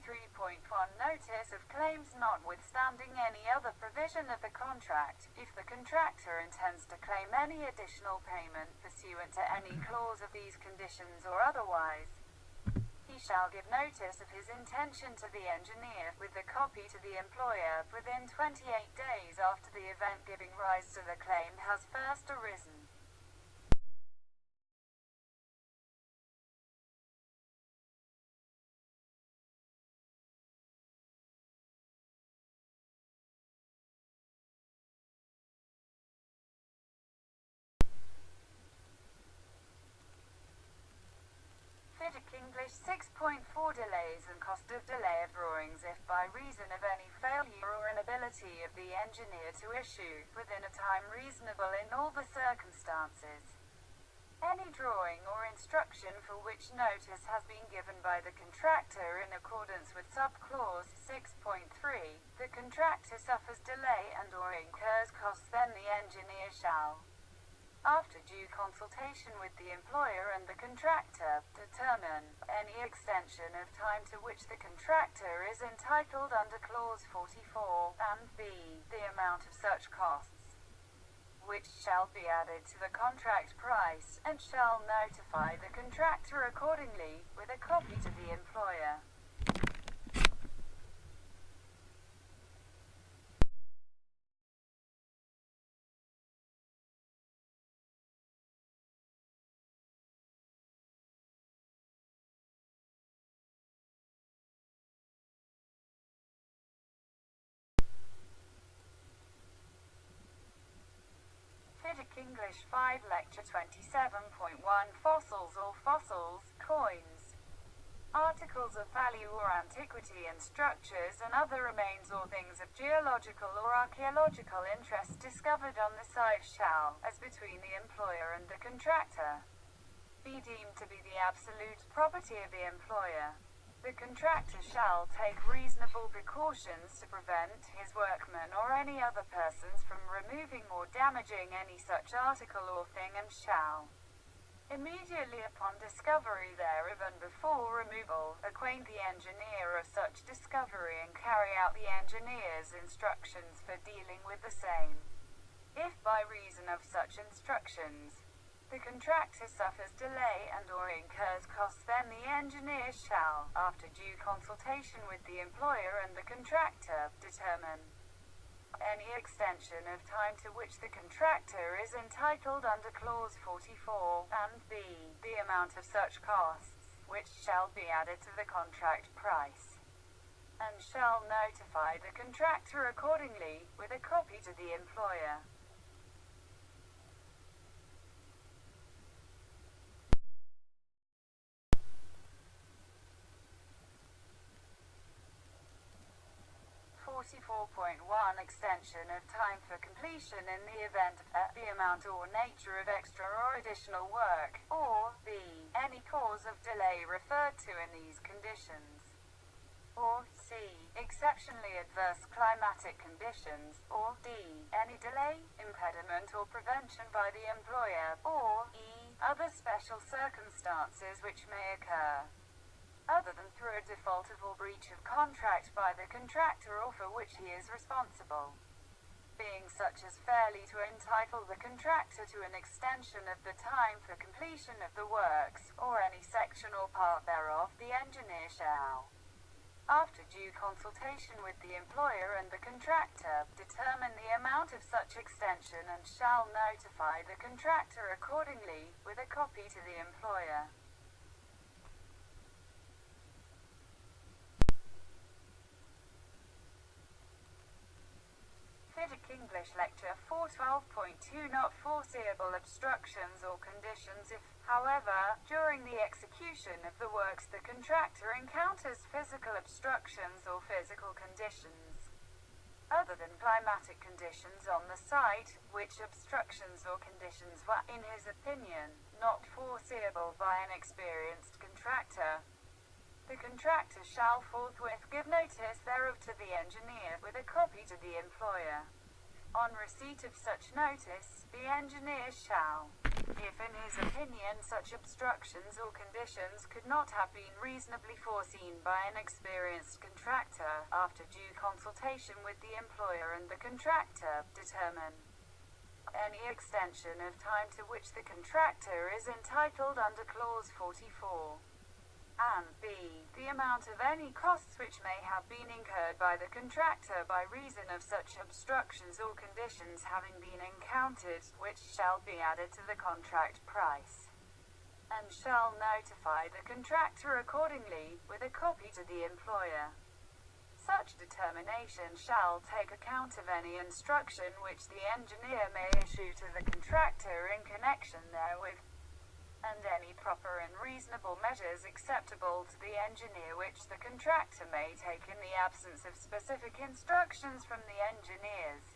23.1 Notice of claims notwithstanding any other provision of the contract, if the contractor intends to claim any additional payment pursuant to any clause of these conditions or otherwise, he shall give notice of his intention to the engineer, with the copy to the employer, within 28 days after the event giving rise to the claim has first arisen. English 6.4 Delays and cost of delay of drawings if by reason of any failure or inability of the engineer to issue, within a time reasonable in all the circumstances, any drawing or instruction for which notice has been given by the contractor in accordance with sub-clause 6.3, the contractor suffers delay and or incurs costs, then the engineer shall, after due consultation with the employer and the contractor, determine any extension of time to which the contractor is entitled under clause 44, and b. the amount of such costs, which shall be added to the contract price, and shall notify the contractor accordingly, with a copy to the employer. 5 Lecture 27.1 Fossils or fossils, coins, articles of value or antiquity and structures and other remains or things of geological or archaeological interest discovered on the site shall, as between the employer and the contractor, be deemed to be the absolute property of the employer. The contractor shall take reasonable precautions to prevent his workmen or any other persons from removing or damaging any such article or thing, and shall, immediately upon discovery thereof and before removal, acquaint the engineer of such discovery and carry out the engineer's instructions for dealing with the same. If by reason of such instructions the contractor suffers delay and or incurs costs, then the engineer shall, after due consultation with the employer and the contractor, determine any extension of time to which the contractor is entitled under clause 44, and b. the amount of such costs, which shall be added to the contract price, and shall notify the contractor accordingly, with a copy to the employer. 44.1 Extension of time for completion in the event of the amount or nature of extra or additional work, or b. any cause of delay referred to in these conditions, or c. exceptionally adverse climatic conditions, or d. any delay, impediment or prevention by the employer, or e. other special circumstances which may occur, other than through a default of or breach of contract by the contractor or for which he is responsible, being such as fairly to entitle the contractor to an extension of the time for completion of the works, or any section or part thereof, the engineer shall, after due consultation with the employer and the contractor, determine the amount of such extension and shall notify the contractor accordingly, with a copy to the employer. English Lecture 412.2 Not foreseeable obstructions or conditions if, however, during the execution of the works the contractor encounters physical obstructions or physical conditions, other than climatic conditions on the site, which obstructions or conditions were, in his opinion, not foreseeable by an experienced contractor, the contractor shall forthwith give notice thereof to the engineer, with a copy to the employer. On receipt of such notice, the engineer shall if in his opinion such obstructions or conditions could not have been reasonably foreseen by an experienced contractor, after due consultation with the employer and the contractor, determine any extension of time to which the contractor is entitled under clause 44. And b. the amount of any costs which may have been incurred by the contractor by reason of such obstructions or conditions having been encountered, which shall be added to the contract price, and shall notify the contractor accordingly, with a copy to the employer. Such determination shall take account of any instruction which the engineer may issue to the contractor in connection therewith, and any proper and reasonable measures acceptable to the engineer which the contractor may take in the absence of specific instructions from the engineers.